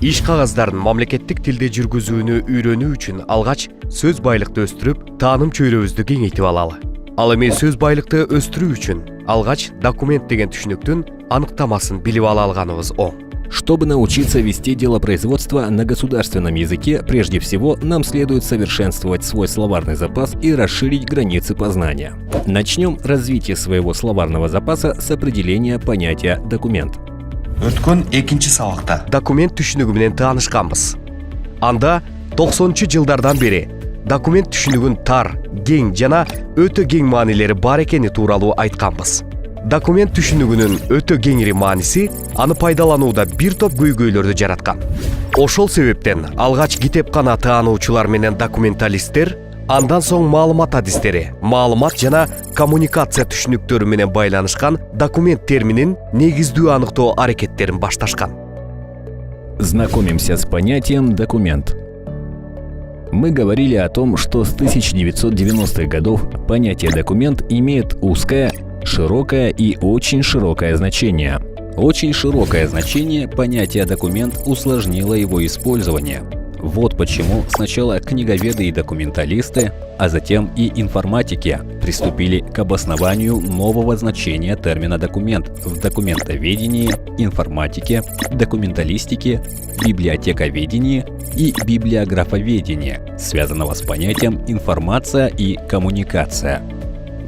Иш кагаздарын мамлекеттик тилде жүргүзүүнү үйрөнүү үчүн алгач сөз байлыкты өстүрүп, тааным чөйрөбүздү кеңейтип алалы. Ал эми сөз байлыкты өстүрүү үчүн алгач документ деген түшүнүктүн аныктамасын билип ала алганыбыз оң. Чтобы научиться вести делопроизводство на государственном языке, прежде всего нам следует совершенствовать свой словарный запас и расширить границы познания. Начнем развитие своего словарного запаса с определения понятия «документ». Өткөн экинчи сабакта Документ түшүнүгү менен таанышканбыз. Анда 90-жылдардан бери документ түшүнүгүн тар, кең жана өтө кең маанилери бар экени тууралуу айтканбыз. Документ түшүнүгүнүн өтө кеңири мааниси аны пайдаланууда бир топ көйгөйлөрдү жараткан. Ошол себептен алгач китепкана таануучулар менен документалисттер, андан соң маалымат адистери, маалымат жана коммуникация түшүнүктөрү менен байланышкан документ терминин негиздүү аныктоо аракеттерин башташкан. Знакомимся с понятием «документ». Мы говорили о том, что с 1990-х годов понятие «документ» имеет узкое, широкое и очень широкое значение. Очень широкое значение понятия «документ» усложнило его использование. Вот почему сначала книговеды и документалисты, а затем и информатики приступили к обоснованию нового значения термина «документ» в документоведении, информатике, документалистике, библиотековедении и библиографоведении, связанного с понятием «информация» и «коммуникация».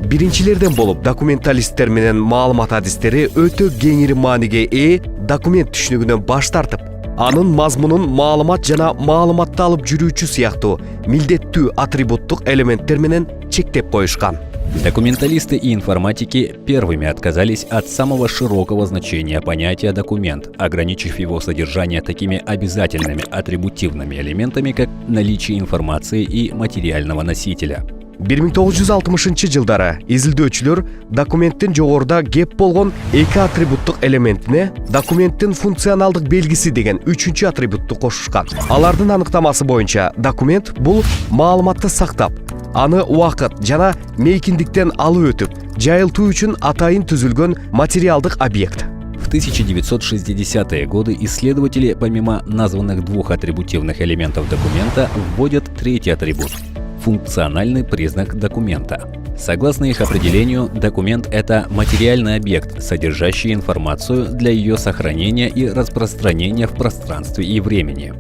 Биринчилерден болуп документалисттер менен маалымат адистери өтө кеңири мааниге ээ документ түшүнүгүнөн баш тартып, анын мазмунун маалымат жана маалыматты алып жүрүүчү сыяктуу милдеттүү атрибуттук элементтер менен чектеп коюшкан. Документалисты и информатики первыми отказались от самого широкого значения понятия «документ», ограничив его содержание такими обязательными атрибутивными элементами, как наличие информации и материального носителя. 1960-жылдары изилдөөчүлөр документтин жогоруда кеп болгон эки атрибуттук элементине документтин функционалдык белгиси деген үчүнчү атрибутту кошушкан. Алардын аныктамасы боюнча документ бул маалыматты сактап, аны убакыт жана мейкиндиктен алып өтүп, жайылтуу үчүн атайын түзүлгөн материалдык объект. В 1960-е годы исследователи, помимо названных двух атрибутивных элементов документа, вводят третий атрибут – функциональный признак документа. Согласно их определению, документ – это материальный объект, содержащий информацию для ее сохранения и распространения в пространстве и времени.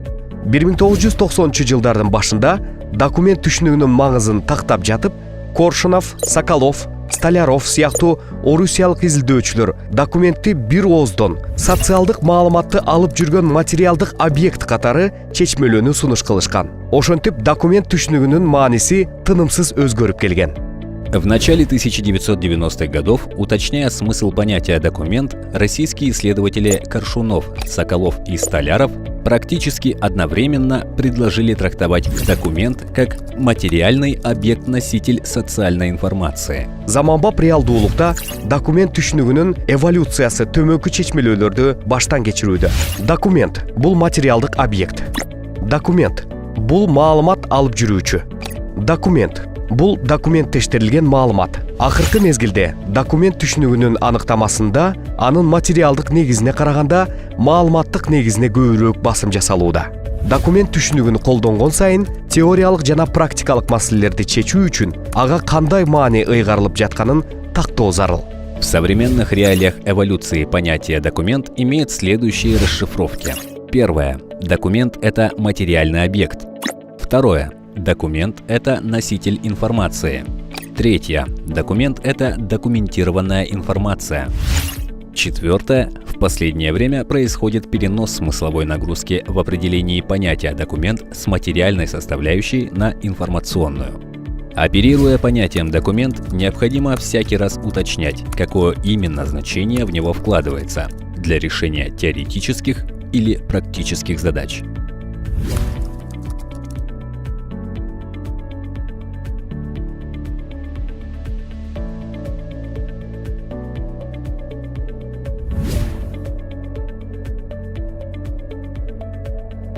1990-жылдардын башында документ түшүнүгүнүн маңызын тактап жатып, Коршунов, Соколов, Столяров сыяктуу орусиялык изилдөөчүлөр документти бир ооздон социалдык маалыматты алып жүргөн материалдык объект катары чечмелөөнү сунуш кылышкан. Ошентип документ түшүнүгүнүн мааниси тынымсыз өзгөрүп келген. В начале 1990-х годов, уточняя смысл понятия «документ», российские исследователи Коршунов, Соколов и Столяров практически одновременно предложили трактовать документ как материальный объект-носитель социальной информации. Заманбап реалдуулукта документ түшүнүгүнүн эволюциясы төмөнкү чечмелөөлөрдү баштан кечирүүдө. Документ бул материалдык объект. Документ бул маалымат алып жүрүүчү. Документ бул документтештирилген маалымат. Акыркы мезгилде документ түшүнүгүнүн аныктамасында анын материалдык негизине караганда маалыматтык негизине көбүрөөк басым жасалууда. Документ түшүнүгүн колдонгон сайын теориялык жана практикалык маселелерди чечүү үчүн ага кандай маани ыйгарылып жатканын тактоо зарыл. В современных реалиях эволюции понятие «документ» имеет следующие расшифровки. Первое. Документ – это материальный объект. Второе. Документ – это носитель информации. Третье. Документ – это документированная информация. Четвертое. В последнее время происходит перенос смысловой нагрузки в определении понятия «документ» с материальной составляющей на информационную. Оперируя понятием «документ», необходимо всякий раз уточнять, какое именно значение в него вкладывается для решения теоретических или практических задач.